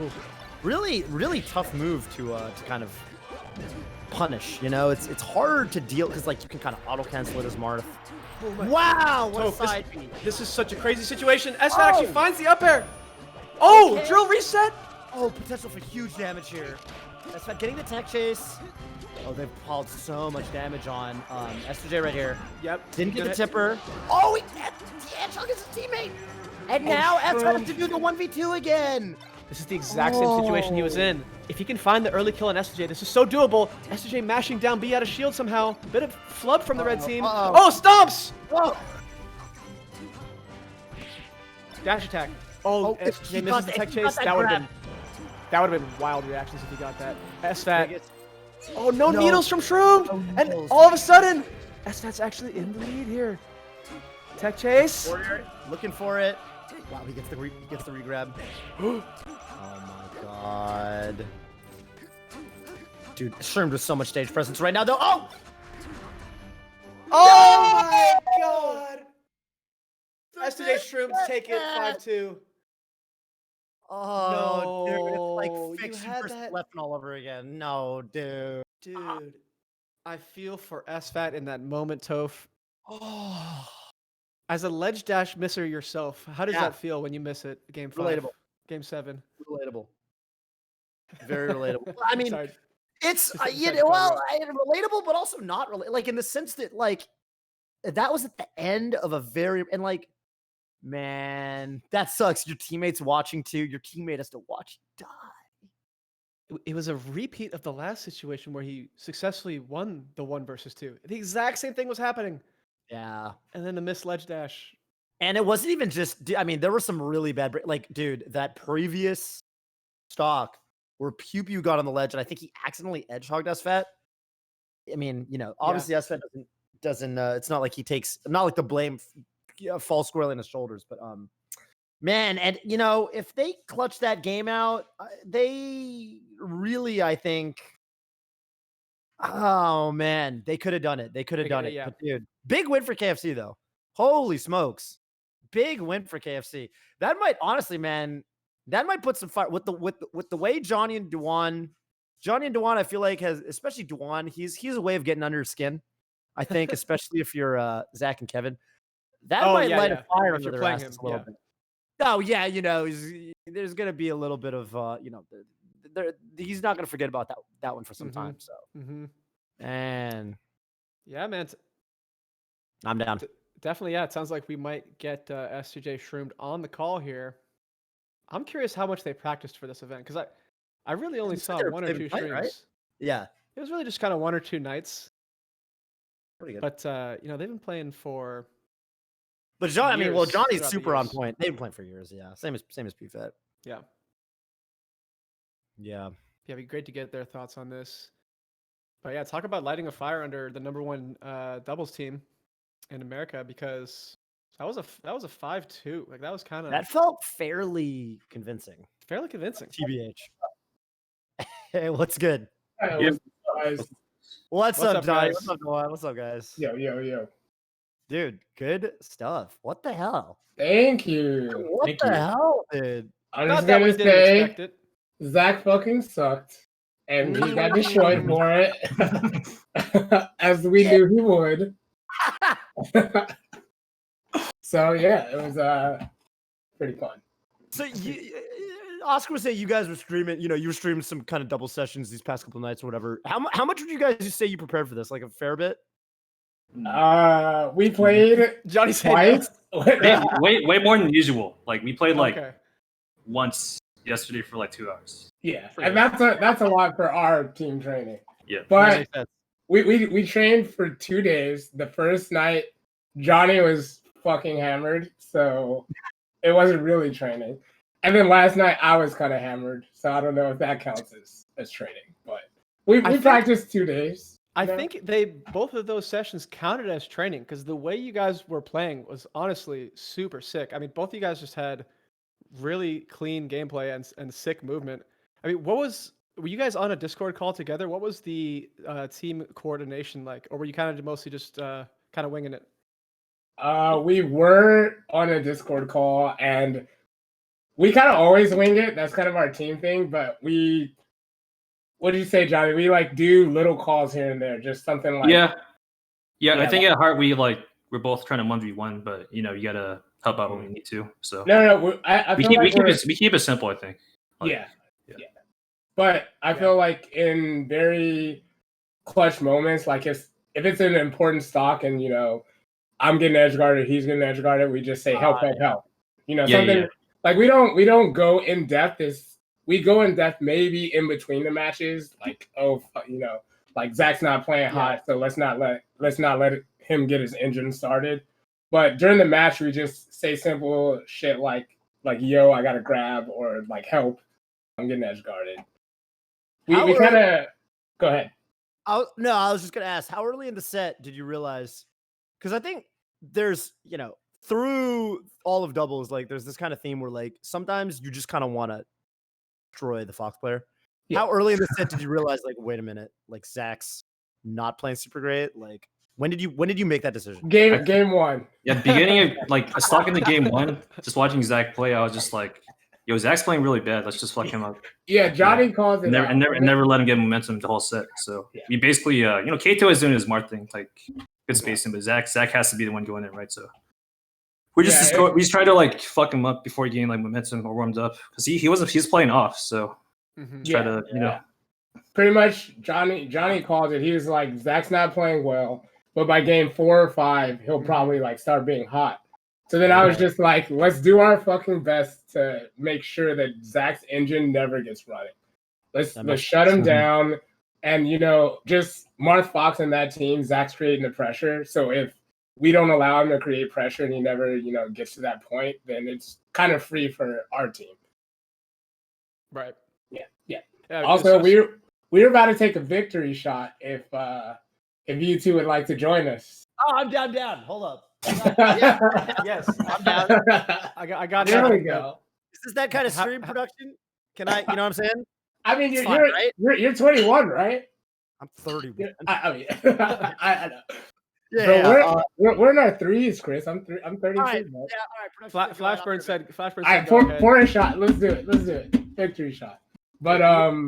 Ooh. Really tough move to kind of punish. It's hard to deal because like you can kind of auto cancel it as Marth. Oh wow! What a side beat. This is such a crazy situation. SFAT actually finds the up air. Oh, okay. Drill reset. Oh, potential for huge damage here. SFAT getting the tech chase. Oh, they've hauled so much damage on S2J right here. Yep. Didn't get the tipper. Oh, he Hedgehog is his teammate. And now SFAT has to do the 1v2 again. This is the exact same situation he was in. If he can find the early kill on S2J, this is so doable. S2J mashing down B out of shield somehow. Bit of flub from the red team. Oh, stomps! Whoa. Dash attack. Oh, S2J misses the tech chase. That would have been wild reactions if he got that. SFAT. Oh, no needles from Shroomed! And all of a sudden, SFAT's actually in the lead here. Tech chase. Looking for it. Wow, he gets the regrab. God. Dude, Shroomed with so much stage presence right now, though. Oh! Oh my God! S2J Shroomed take it 5-2. Oh, dude, it's like No, you fiction had versus that. Leffen all over again. No, dude. Dude, I feel for SFAT in that moment, Toph. Oh, As a ledge dash misser yourself, how does yeah. that feel when you miss it? Game 5, Relatable. Game 7. Relatable. Very relatable. I mean, Sorry. it's Just relatable, but also not relatable. Like in the sense that like that was at the end of a very and like, man, that sucks. Your teammates watching too. Your teammate has to watch you die. It was a repeat of the last situation where he successfully won the 1 versus 2. The exact same thing was happening. Yeah. And then the missed ledge dash. And it wasn't even just, I mean, there were some really bad, like, dude, that previous stock where PewPewU got on the ledge and I think he accidentally edge hogged SFAT. I mean, you know, obviously SFAT doesn't it's not like he takes, not like the blame falls squarely on his shoulders, but man, and you know, if they clutch that game out, they really, I think, oh man, they could have done it. They could have done it. Yeah. But dude, big win for KFC though. Holy smokes. Big win for KFC. That might honestly, man, that might put some fire with the way Johnny and Duan, I feel like has, especially Duan, he's a way of getting under your skin. I think, especially if you're Zach and Kevin. That might light a fire under their asses a little bit. Oh yeah, you know, there's gonna be a little bit of you know, he's not gonna forget about that one for some time. So, and yeah, man, I'm down. Definitely, yeah. It sounds like we might get S2J Shroomed on the call here. I'm curious how much they practiced for this event because I really only saw 1 or 2 streams. Right? Yeah, it was really just kind of 1 or 2 nights. Pretty good. But you know, they've been playing for. But Johnny's super on point. They've been playing for years. Yeah, same as PewFat. Yeah. Yeah, it'd be great to get their thoughts on this. But yeah, talk about lighting a fire under the #1 doubles team in America, because that was a 5-2. Like that was kind of, that felt fairly convincing. TBH. Hey, what's good? Hey, what's up, guys? What's up, Noah? What's up, guys? Yo. Dude, good stuff. What the hell? Thank you. What the hell, dude? I'm just gonna say, Zach fucking sucked, and he got destroyed for it, as we knew he would. So yeah, it was pretty fun. So Oscar was saying you guys were streaming. You know, you were streaming some kind of double sessions these past couple of nights or whatever. How much would you guys say you prepared for this? Like a fair bit? We played Johnny twice. way more than usual. Like we played once yesterday for like 2 hours. Yeah, and that's a lot for our team training. Yeah, but we trained for 2 days. The first night, Johnny was fucking hammered, so it wasn't really training. And then last night I was kind of hammered, so I don't know if that counts as training. But we practiced 2 days. I think both of those sessions counted as training, because the way you guys were playing was honestly super sick. I mean, both of you guys just had really clean gameplay and sick movement. I mean, were you guys on a Discord call together? What was the team coordination like? Or were you kind of mostly just kind of winging it? We were on a Discord call, and we kind of always wing it. That's kind of our team thing. But what did you say, Johnny? We like do little calls here and there, just something like yeah. I think at heart we're both trying to 1v1, but you know you gotta help out when we need to. So no, we keep it simple. I think. Yeah. But I feel like in very clutch moments, like if it's an important stock and you know I'm getting edge guarded, he's getting edge guarded, we just say help. You know, something like we don't go in depth. We go in depth maybe in between the matches, like you know, like Zach's not playing hot, so let's not let him get his engine started. But during the match, we just say simple shit like yo, I gotta grab, or like help, I'm getting edge guarded. We kind of go ahead. I was just gonna ask, how early in the set did you realize? Because I think there's, you know, through all of doubles, like there's this kind of theme where like sometimes you just kind of want to destroy the Fox player. Yeah. How early in the set did you realize, like, wait a minute, like Zach's not playing super great? Like, when did you make that decision? Game one. Yeah, beginning of like I was talking to game one, just watching Zach play, I was just like, yo, Zach's playing really bad. Let's just fuck him up. Yeah, Johnny calls it and out. never let him get momentum the whole set. So we basically Kato is doing his smart thing, like good spacing, but Zach has to be the one going in, right? So we just try to like fuck him up before he gained like momentum or warmed up because he's playing off. So try to Pretty much, Johnny called it. He was like, Zach's not playing well, but by game 4 or 5, he'll probably like start being hot. So then I was just like, let's do our fucking best to make sure that Zach's engine never gets running. Let's shut him down. And, just Marth Fox and that team, Zach's creating the pressure. So if we don't allow him to create pressure and he never, gets to that point, then it's kind of free for our team. Right. Yeah. Also, we're about to take a victory shot if you two would like to join us. Oh, I'm down. Hold up. Yes, I'm down. I got there we go. Is this that kind of stream production? Can I? You know what I'm saying? I mean, you're 21, right? I'm 31. I mean, I know. Yeah, Bro, we're in our threes, Chris. I'm 32. All right. Flashburn said. All right, pour a shot. Let's do it. Victory shot. But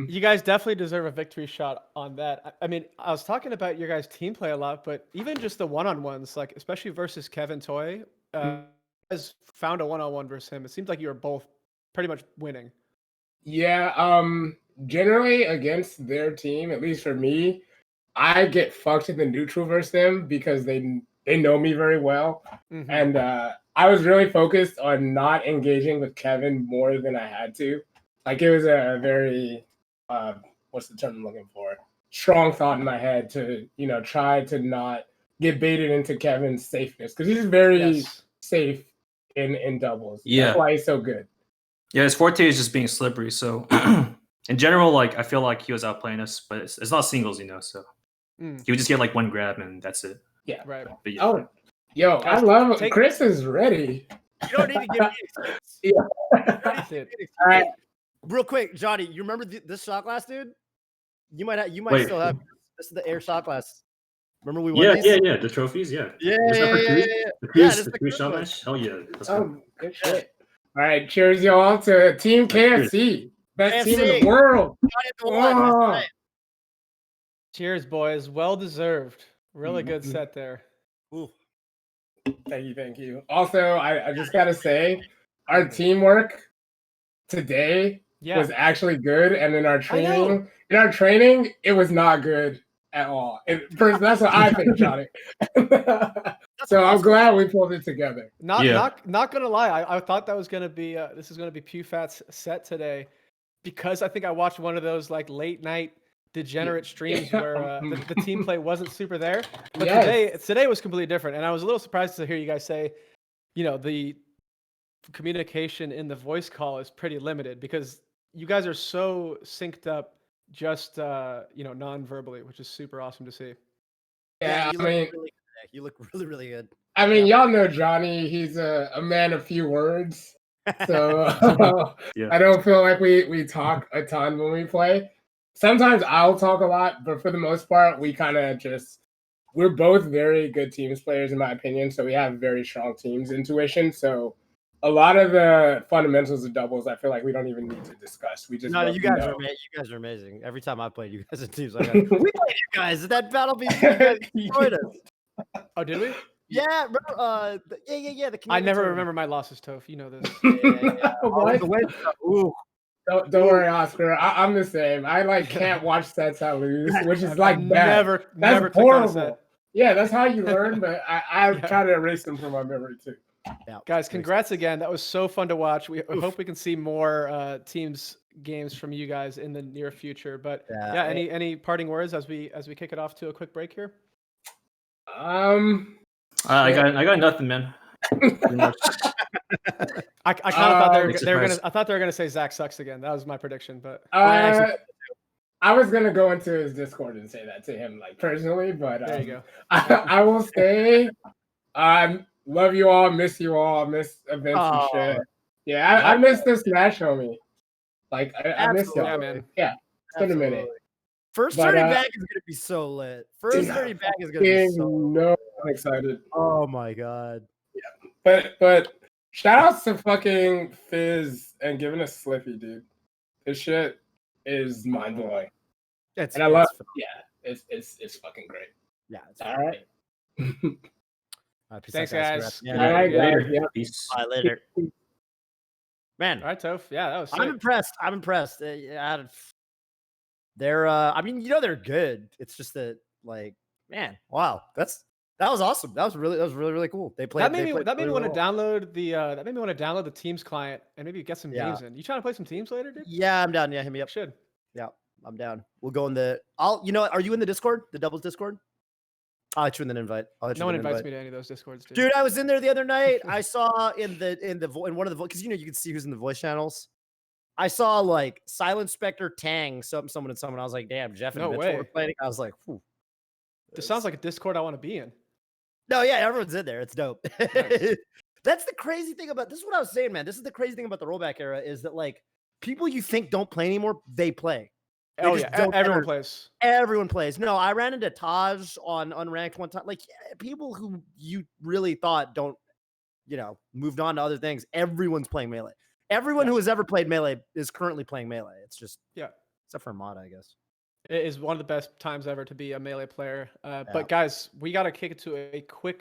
you guys definitely deserve a victory shot on that. I mean, I was talking about your guys' team play a lot, but even just the one-on-ones, like especially versus Kevin Toy, has found a one-on-one versus him. It seems like you were both pretty much winning. Yeah. Generally against their team, at least for me, I get fucked in the neutral versus them because they know me very well, and I was really focused on not engaging with Kevin more than I had to. Like it was a very, what's the term I'm looking for? Strong thought in my head to, try to not get baited into Kevin's safeness because he's very safe in doubles. Yeah, that's why he's so good. Yeah, his forte is just being slippery. So in general, like I feel like he was outplaying us, but it's not singles, So he would just get like one grab and that's it. Yeah, right. But, yeah. Oh, yo, I love it. Chris is ready. You don't need to give me experience. Yeah. All right. Real quick, Johnny, you remember this shot glass, dude? You might still have. This is the air shot glass. Remember we won these? Yeah. The trophies, yeah. The three shot match. Hell yeah. Good shit. All right, cheers, y'all, to Team KFC, best team in the world. Cheers, boys. Well deserved. Really good set there. Ooh. Thank you. Also, I just gotta say, our teamwork today was actually good, and in our training, it was not good at all. That's what I think, Johnny. So I'm glad we pulled it together. Not gonna lie, I thought that was gonna be this is gonna be PewFat's set today, because I think I watched one of those like late night degenerate streams where the team play wasn't super there. But today was completely different, and I was a little surprised to hear you guys say, the communication in the voice call is pretty limited because you guys are so synced up just non-verbally, which is super awesome to see. Yeah, you look really, really good. I mean, y'all know Johnny, he's a man of few words. So I don't feel like we talk a ton when we play. Sometimes I'll talk a lot, but for the most part, we kind of we're both very good teams players in my opinion. So we have very strong teams intuition. So a lot of the fundamentals of doubles, I feel like we don't even need to discuss. We just you guys are amazing. Every time I played you guys in teams, we played you guys at that battle. You guys enjoyed us. Oh, did we? Yeah, remember? Yeah. I never remember my losses, Toph. You know this. Ooh. Don't worry, Oscar. I'm the same. I can't watch sets I lose, which is bad. Never horrible. Yeah, that's how you learn. But I try to erase them from my memory too. Yeah, guys, congrats again. That was so fun to watch. We hope we can see more teams games from you guys in the near future. But any parting words as we kick it off to a quick break here? I got nothing, man. I kind of thought I thought they were gonna say Zach sucks again. That was my prediction, but I was gonna go into his Discord and say that to him personally, but there you go. I will say love you all, miss you all, miss events and shit. Yeah, I miss the Smash homie. Like I miss y'all. Yeah, man. Yeah, it's been a minute. First 30 back is gonna be so lit. First 30 back is gonna be so lit. No, I'm excited. Oh my god. Yeah, but shout outs to fucking Fizz and giving us Slippy, dude. This shit is mind blowing. And I love. Yeah, it's fucking great. Yeah. All right. Thanks, guys. All right, later. Yeah. Peace. Bye later. Man, all right, Toph. Yeah, that was sick. I'm impressed. They're I mean, they're good. It's just that, like, man, wow. That was awesome. That was really cool. They played. That made me want to well. download the Teams client and maybe get some games in. You trying to play some Teams later, dude? Yeah, I'm down. Yeah, hit me up. Should. Yeah, I'm down. We'll go in the. Are you in the Discord? The doubles Discord? I'll let you in an invite. No one invites me to any of those Discords, dude. I was in there the other night. I saw in one of the because you can see who's in the voice channels. I saw like Silent Spectre, Tang, someone. I was like, damn, Jeff and Mitchell were playing. I was like, whew. This sounds like a Discord I want to be in. No, yeah, everyone's in there. It's dope. Nice. That's the crazy thing about this is what I was saying, man. This is the crazy thing about the rollback era is that like people you think don't play anymore, they play. Everyone plays. Everyone plays. No, I ran into Taj on Unranked one time. Like people who you really thought don't, moved on to other things. Everyone's playing Melee. Everyone who has ever played Melee is currently playing Melee. It's just except for Mata, I guess. It is one of the best times ever to be a Melee player. But guys, we got to kick it to a quick